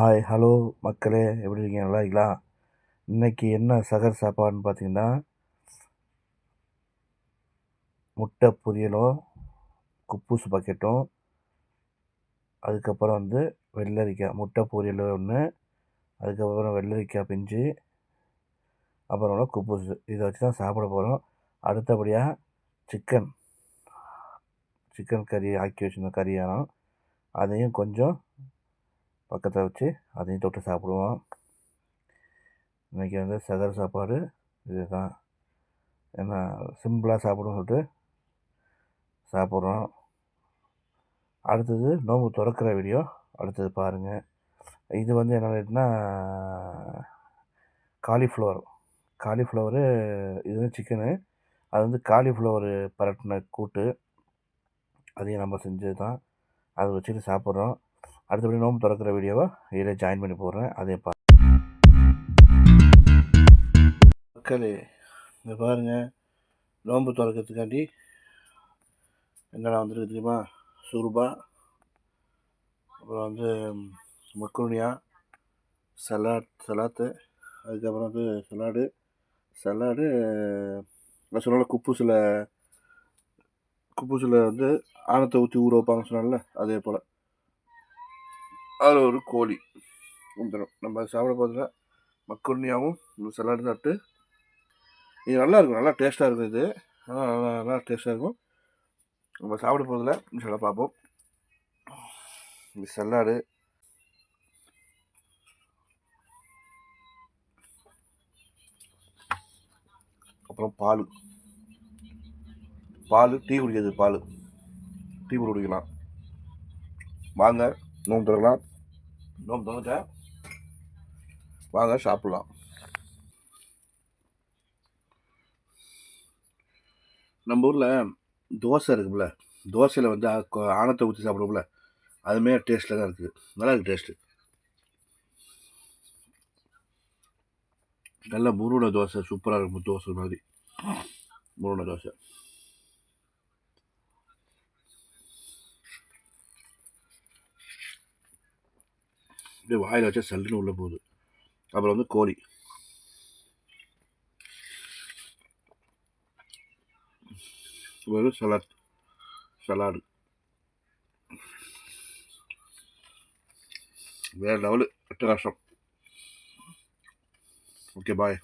Hi hello மக்களே, எப்படி இருக்கீங்க? நல்லா இருக்கீங்களா? இன்றைக்கி என்ன சகர் சாப்பாடுன்னு பார்த்தீங்கன்னா, முட்டை பொரியலும் குப்பூஸ் பக்கெட்டும், அதுக்கப்புறம் வெள்ளரிக்காய் முட்டை பொரியல் ஒன்று, அதுக்கப்புறம் வெள்ளரிக்காய் பிஞ்சு, அப்புறம் குப்பூஸ். இதை வச்சு தான் சாப்பிட போகிறோம். அடுத்தபடியாக சிக்கன் கறி ஆக்கி வச்சுருந்தோம். கறியானம் அதையும் கொஞ்சம் பக்கத்தில் வச்சு அதையும் தொட்டு சாப்பிடுவோம். இன்றைக்கி சகர் சாப்பாடு இது தான். ஏன்னா சிம்பிளாக சாப்பிடுன்னு சொல்லிட்டு சாப்பிட்றோம். அடுத்தது நோம்பு திறக்கிற வீடியோ அடுத்தது பாருங்கள். இது என்ன ரேட்னா, காலிஃப்ளவரு இது சிக்கனு. அது காலிஃப்ளவரு பரட்டின கூட்டு, அதையும் நம்ம செஞ்சது தான். அதை வச்சுட்டு சாப்பிட்றோம். அடுத்தபடி நோம்பு திறக்கிற வீடியோவை இதில் ஜாயின் பண்ணி போடுறேன். அதே மக்களே, இங்கே பாருங்கள், நோம்பு திறக்கிறதுக்காண்டி என்னென்ன வந்துருக்கு தெரியுமா? சுருபா, அப்புறம் மக்ரூனியா, சலாத்து, அதுக்கப்புறம் சலாடு நான் சொன்னால குப்பூசில் ஆணத்தை ஊற்றி ஊற வைப்பாங்க சொன்னால, அதே போல் அதில் ஒரு கோழி வந்துடும். நம்ம சாப்பிட போதில் மக்ரூனியாவும் சலாடு சாப்பிட்டு இது நல்லாயிருக்கும், நல்லா டேஸ்ட்டாக இருக்கும். இது நல்லா டேஸ்ட்டாக இருக்கும். நம்ம சாப்பிட போதில் சொல்ல பார்ப்போம். இந்த சலாடு, அப்புறம் பால் டீ குடிக்கிறது, டீ போட்டு குடிக்கலாம். வாங்க நோம்பு திறக்கலாம். நோம்பு திறந்துட்ட வாங்க சாப்பிட்லாம். நம்ம ஊரில் தோசை இருக்குல்ல, தோசையில் ஆணத்தை ஊற்றி சாப்பிடுவோம்ல, அதுமாரி டேஸ்ட்டில் தான் இருக்குது. நல்லா இருக்குது டேஸ்ட்டு. நல்லா முருகனை தோசை சூப்பராக இருக்கும். தோசை மாதிரி முருகனை தோசை. அப்படியே வாயில் வச்சா சல்லுன்னு உள்ளே போகுது. அப்புறம் கோழி, ஒரு சலாடு வேறு லெவலு, அட்டகாசம். ஓகே, பாய்.